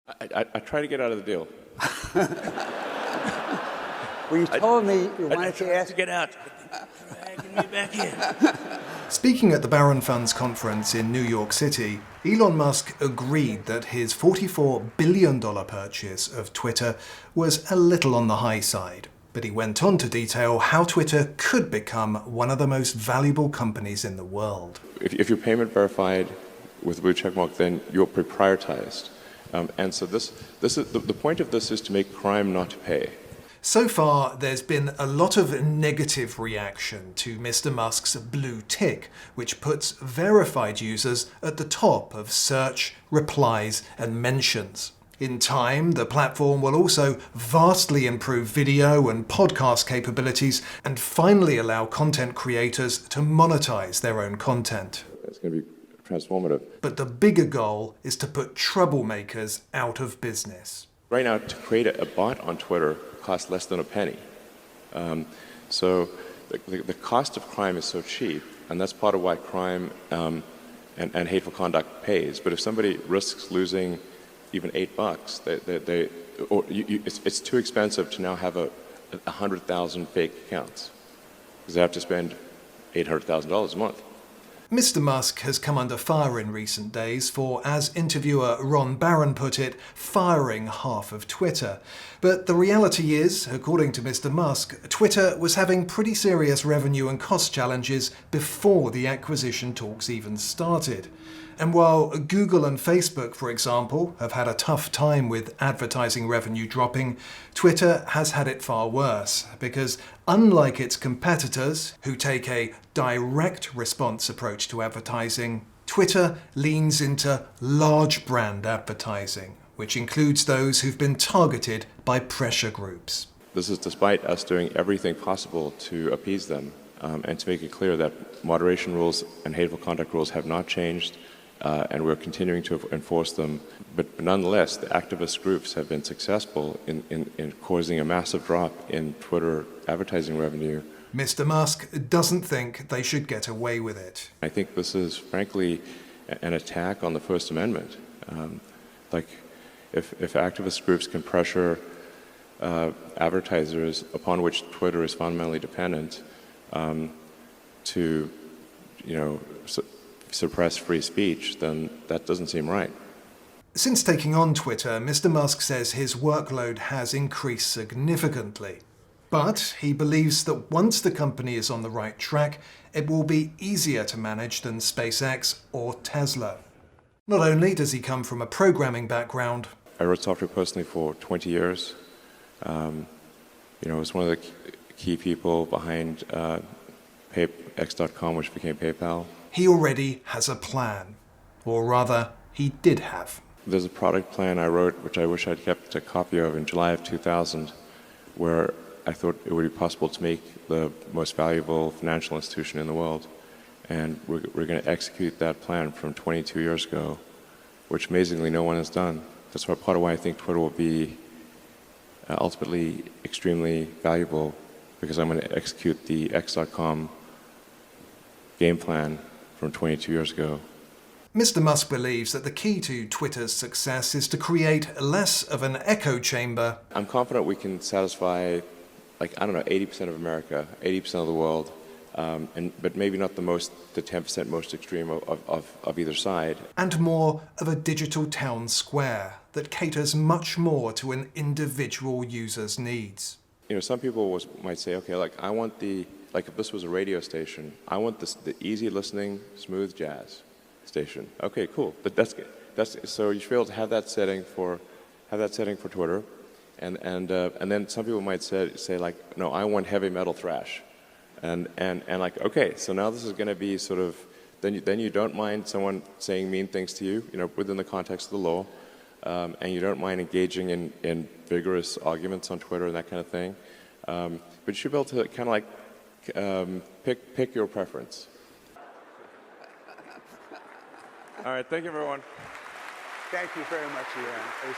I try to get out of the deal. Well, you told me you wanted to ask. To get out. Dragging me back in. Speaking at the Barron Funds conference in New York City, Elon Musk agreed that his $44 billion purchase of Twitter was a little on the high side. But he went on to detail how Twitter could become one of the most valuable companies in the world. If you're payment verified with a blue checkmark, then you're proprietized. And so this is the point of this is to make crime not to pay. So far, there's been a lot of negative reaction to Mr. Musk's blue tick, which puts verified users at the top of search, replies, and mentions. In time, the platform will also vastly improve video and podcast capabilities and finally allow content creators to monetize their own content. It's going to be transformative. But the bigger goal is to put troublemakers out of business. Right now, to create a bot on Twitter costs less than a penny. So the cost of crime is so cheap, and that's part of why crime and hateful conduct pays. But if somebody risks losing even $8, it's too expensive to now have 100,000 fake accounts, because they have to spend $800,000 a month. Mr. Musk has come under fire in recent days for, as interviewer Ron Barron put it, firing half of Twitter. But the reality is, according to Mr. Musk, Twitter was having pretty serious revenue and cost challenges before the acquisition talks even started. And while Google and Facebook, for example, have had a tough time with advertising revenue dropping, Twitter has had it far worse, because unlike its competitors, who take a direct response approach to advertising, Twitter leans into large brand advertising, which includes those who've been targeted by pressure groups. This is despite us doing everything possible to appease them and to make it clear that moderation rules and hateful conduct rules have not changed. And we're continuing to enforce them. But nonetheless, the activist groups have been successful in causing a massive drop in Twitter advertising revenue. Mr. Musk doesn't think they should get away with it. I think this is, frankly, an attack on the First Amendment. If activist groups can pressure advertisers upon which Twitter is fundamentally dependent to, suppress free speech, then that doesn't seem right. Since taking on Twitter, Mr. Musk says his workload has increased significantly. But he believes that once the company is on the right track, it will be easier to manage than SpaceX or Tesla. Not only does he come from a programming background, I wrote software personally for 20 years. I was one of the key people behind X.com, which became PayPal. He already has a plan. Or rather, he did have. There's a product plan I wrote, which I wish I'd kept a copy of in July of 2000, where I thought it would be possible to make the most valuable financial institution in the world. And we're going to execute that plan from 22 years ago, which amazingly no one has done. That's part of why I think Twitter will be ultimately extremely valuable, because I'm going to execute the X.com game plan from 22 years ago. Mr. Musk believes that the key to Twitter's success is to create less of an echo chamber. I'm confident we can satisfy, 80% of America, 80% of the world, but maybe not the 10% most extreme of either side. And more of a digital town square that caters much more to an individual user's needs. Some people might say, okay, I want if this was a radio station, I want the easy listening, smooth jazz station. Okay, cool. But that's good. So you should be able to have that setting for Twitter, and then some people might say no, I want heavy metal thrash, and okay, so now this is going to be sort of then you don't mind someone saying mean things to you, within the context of the law, and you don't mind engaging in vigorous arguments on Twitter and that kind of thing, but you should be able to kind of pick your preference. All right, thank you, everyone. Thank you very much, Elon.